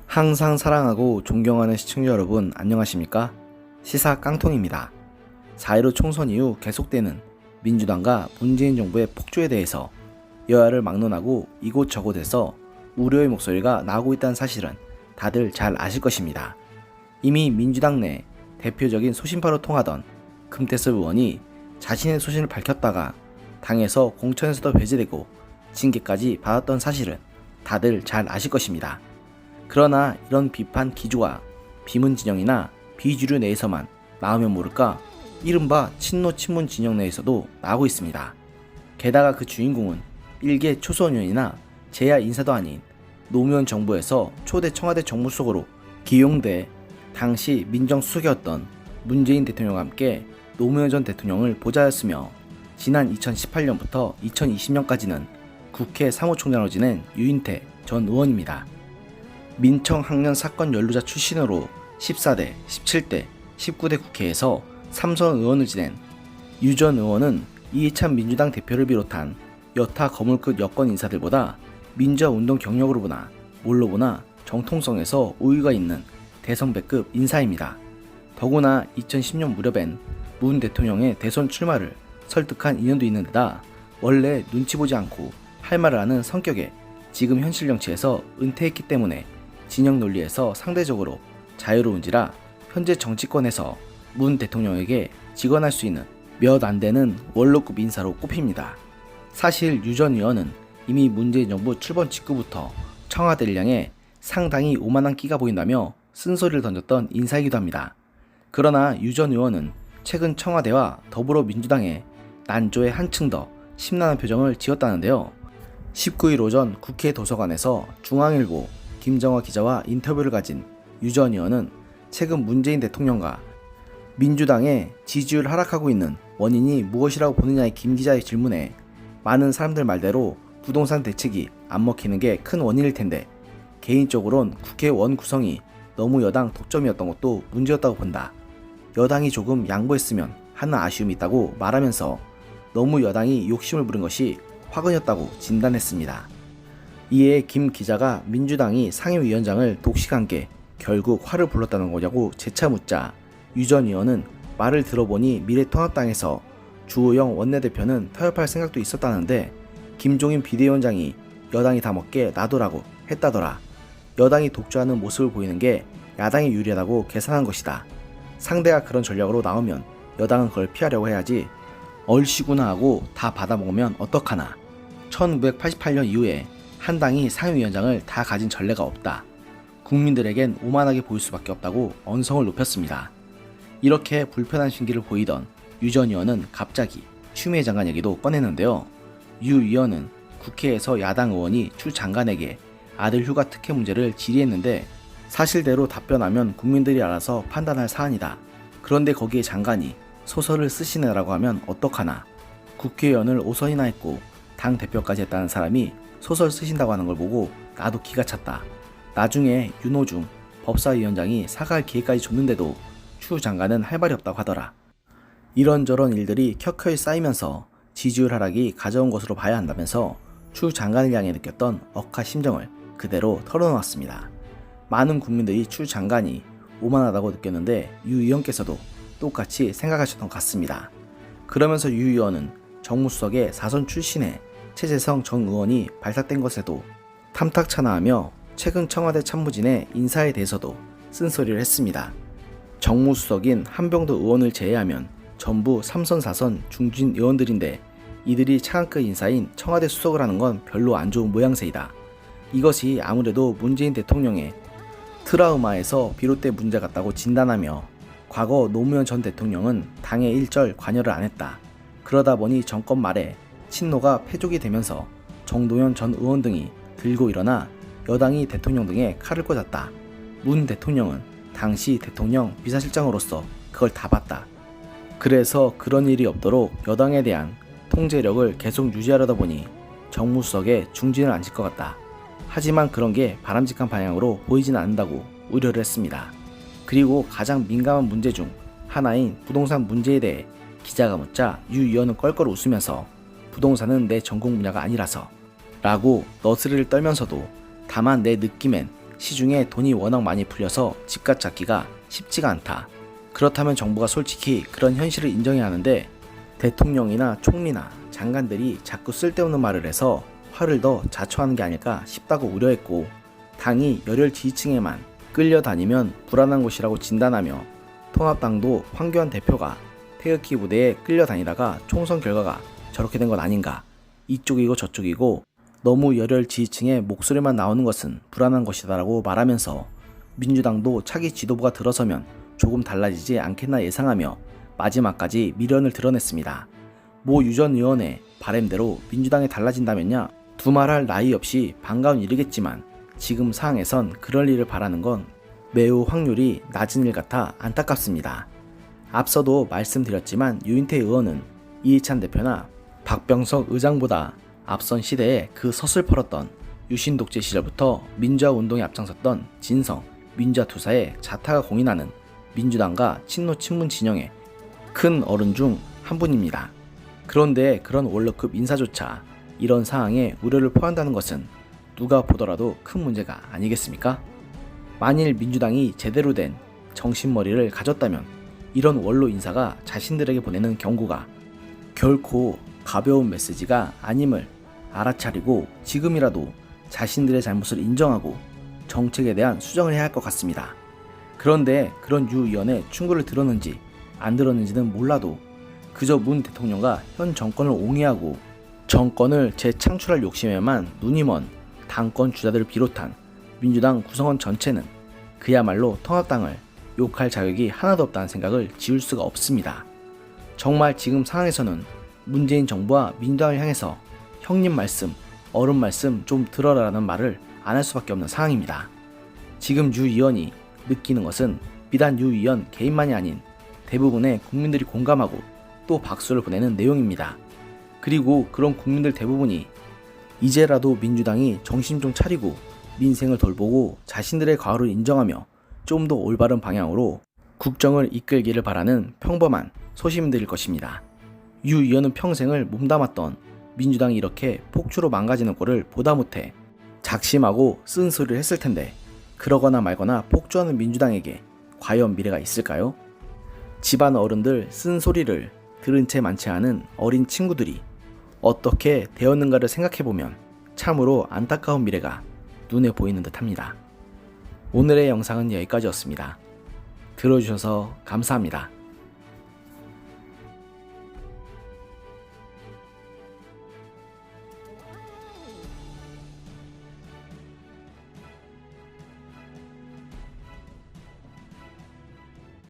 항상 사랑하고 존경하는 시청자 여러분 안녕하십니까? 시사 깡통입니다. 4.15 총선 이후 계속되는 민주당과 문재인 정부의 폭주에 대해서 여야를 막론하고 이곳저곳에서 우려의 목소리가 나오고 있다는 사실은 다들 잘 아실 것입니다. 이미 민주당 내 대표적인 소신파로 통하던 금태섭 의원이 자신의 소신을 밝혔다가 당에서 공천에서도 배제되고 징계까지 받았던 사실은 다들 잘 아실 것입니다. 그러나 이런 비판 기조가 비문 진영이나 비주류 내에서만 나오면 모를까 이른바 친노 친문 진영 내에서도 나오고 있습니다. 게다가 그 주인공은 일개 초선 의원이나 제야 인사도 아닌 노무현 정부에서 초대 청와대 정무수석으로 기용돼 당시 민정수석이었던 문재인 대통령과 함께 노무현 전 대통령을 보좌하였으며 지난 2018년부터 2020년까지는 국회 사무총장으로 지낸 유인태 전 의원입니다. 민청 학년 사건 연루자 출신으로 14대, 17대, 19대 국회에서 3선 의원을 지낸 유 전 의원은 이해찬 민주당 대표를 비롯한 여타 거물급 여권 인사들보다 민주화운동 경력으로 보나 뭘로 보나 정통성에서 우위가 있는 대선배급 인사입니다. 더구나 2010년 무렵엔 문 대통령의 대선 출마를 설득한 인연도 있는 데다 원래 눈치 보지 않고 할 말을 하는 성격에 지금 현실 정치에서 은퇴했기 때문에 진영 논리에서 상대적으로 자유로운지라 현재 정치권에서 문 대통령에게 직언할 수 있는 몇 안 되는 원로급 인사로 꼽힙니다. 사실 유 전 의원은 이미 문재인 정부 출범 직후부터 청와대를 향해 상당히 오만한 끼가 보인다며 쓴소리를 던졌던 인사이기도 합니다. 그러나 유 전 의원은 최근 청와대와 더불어민주당에 난조에 한층 더 심란한 표정을 지었다는데요. 19일 오전 국회 도서관에서 중앙일보 김정화 기자와 인터뷰를 가진 유 전 의원은 최근 문재인 대통령과 민주당의 지지율 하락하고 있는 원인이 무엇이라고 보느냐의 김 기자의 질문에 많은 사람들 말대로 부동산 대책이 안 먹히는 게 큰 원인일 텐데 개인적으론 국회의원 구성이 너무 여당 독점이었던 것도 문제였다고 본다. 여당이 조금 양보했으면 하는 아쉬움이 있다고 말하면서 너무 여당이 욕심을 부린 것이 화근이었다고 진단했습니다. 이에 김 기자가 민주당이 상임위원장을 독식한 게 결국 화를 불렀다는 거냐고 재차 묻자 유 전 의원은 말을 들어보니 미래통합당에서 주호영 원내대표는 타협할 생각도 있었다는데 김종인 비대위원장이 여당이 다 먹게 놔두라고 했다더라. 여당이 독주하는 모습을 보이는 게 야당이 유리하다고 계산한 것이다. 상대가 그런 전략으로 나오면 여당은 그걸 피하려고 해야지 얼씨구나 하고 다 받아먹으면 어떡하나. 1988년 이후에 한 당이 상임위원장을 다 가진 전례가 없다. 국민들에겐 오만하게 보일 수밖에 없다고 언성을 높였습니다. 이렇게 불편한 심기를 보이던 유 전 의원은 갑자기 추미애 장관 얘기도 꺼냈는데요. 유 의원은 국회에서 야당 의원이 추 장관에게 아들 휴가 특혜 문제를 질의했는데 사실대로 답변하면 국민들이 알아서 판단할 사안이다. 그런데 거기에 장관이 소설을 쓰시느라고 하면 어떡하나. 국회의원을 5선이나 했고 당 대표까지 했다는 사람이 소설 쓰신다고 하는 걸 보고 나도 기가 찼다. 나중에 윤호중 법사위원장이 사과할 기회까지 줬는데도 추 장관은 할 말이 없다고 하더라. 이런저런 일들이 켜켜이 쌓이면서 지지율 하락이 가져온 것으로 봐야 한다면서 추 장관을 향해 느꼈던 억하 심정을 그대로 털어놓았습니다. 많은 국민들이 추 장관이 오만하다고 느꼈는데 유 의원께서도 똑같이 생각하셨던 것 같습니다. 그러면서 유 의원은 정무수석의 4선 출신의 최재성 전 의원이 발탁된 것에도 탐탁찬화하며 최근 청와대 참모진의 인사에 대해서도 쓴소리를 했습니다. 정무수석인 한병도 의원을 제외하면 전부 3선 4선 중진 의원들인데 이들이 차관급 인사인 청와대 수석을 하는 건 별로 안 좋은 모양새이다. 이것이 아무래도 문재인 대통령의 트라우마에서 비롯된 문제 같다고 진단하며 과거 노무현 전 대통령은 당에 일절 관여를 안 했다. 그러다 보니 정권 말에 친노가 패족이 되면서 정동연 전 의원 등이 들고 일어나 여당이 대통령 등에 칼을 꽂았다. 문 대통령은 당시 대통령 비서실장으로서 그걸 다 봤다. 그래서 그런 일이 없도록 여당에 대한 통제력을 계속 유지하려다 보니 정무수석에 중진을 앉힐 것 같다. 하지만 그런 게 바람직한 방향으로 보이지는 않는다고 우려를 했습니다. 그리고 가장 민감한 문제 중 하나인 부동산 문제에 대해 기자가 묻자 유 의원은 껄껄 웃으면서 부동산은 내 전공 분야가 아니라서 라고 너스레를 떨면서도 다만 내 느낌엔 시중에 돈이 워낙 많이 풀려서 집값 잡기가 쉽지가 않다. 그렇다면 정부가 솔직히 그런 현실을 인정해야 하는데 대통령이나 총리나 장관들이 자꾸 쓸데없는 말을 해서 화를 더 자초하는 게 아닐까 싶다고 우려했고, 당이 열혈 지지층에만 끌려다니면 불안한 곳이라고 진단하며 통합당도 황교안 대표가 태극기 부대에 끌려다니다가 총선 결과가 저렇게 된 건 아닌가, 이쪽이고 저쪽이고 너무 열혈 지지층의 목소리만 나오는 것은 불안한 것이다라고 말하면서 민주당도 차기 지도부가 들어서면 조금 달라지지 않겠나 예상하며 마지막까지 미련을 드러냈습니다. 모 유 전 의원의 바램대로 민주당이 달라진다면야 두말할 나위 없이 반가운 일이겠지만 지금 상황에선 그럴 일을 바라는 건 매우 확률이 낮은 일 같아 안타깝습니다. 앞서도 말씀드렸지만 유인태 의원은 이해찬 대표나 박병석 의장보다 앞선 시대에 그 서슬퍼렀던 유신 독재 시절부터 민주화 운동에 앞장섰던 진성, 민주화 투사의 자타가 공인하는 민주당과 친노 친문 진영의 큰 어른 중 한 분입니다. 그런데 그런 원로급 인사조차 이런 상황에 우려를 표한다는 것은 누가 보더라도 큰 문제가 아니겠습니까? 만일 민주당이 제대로 된 정신머리를 가졌다면 이런 원로 인사가 자신들에게 보내는 경고가 결코 가벼운 메시지가 아님을 알아차리고 지금이라도 자신들의 잘못을 인정하고 정책에 대한 수정을 해야 할 것 같습니다. 그런데 그런 유 의원의 충고를 들었는지 안 들었는지는 몰라도 그저 문 대통령과 현 정권을 옹호하고 정권을 재창출할 욕심에만 눈이 먼 당권 주자들을 비롯한 민주당 구성원 전체는 그야말로 통합당을 욕할 자격이 하나도 없다는 생각을 지울 수가 없습니다. 정말 지금 상황에서는 문재인 정부와 민주당을 향해서 형님 말씀, 어른 말씀 좀 들어라라는 말을 안 할 수밖에 없는 상황입니다. 지금 유 의원이 느끼는 것은 비단 유 의원 개인만이 아닌 대부분의 국민들이 공감하고 또 박수를 보내는 내용입니다. 그리고 그런 국민들 대부분이 이제라도 민주당이 정신 좀 차리고 민생을 돌보고 자신들의 과오를 인정하며 좀 더 올바른 방향으로 국정을 이끌기를 바라는 평범한 소시민들일 것입니다. 유 의원은 평생을 몸담았던 민주당이 이렇게 폭주로 망가지는 꼴을 보다 못해 작심하고 쓴소리를 했을 텐데 그러거나 말거나 폭주하는 민주당에게 과연 미래가 있을까요? 집안 어른들 쓴소리를 들은 채 많지 않은 어린 친구들이 어떻게 되었는가를 생각해보면 참으로 안타까운 미래가 눈에 보이는 듯합니다. 오늘의 영상은 여기까지였습니다. 들어주셔서 감사합니다.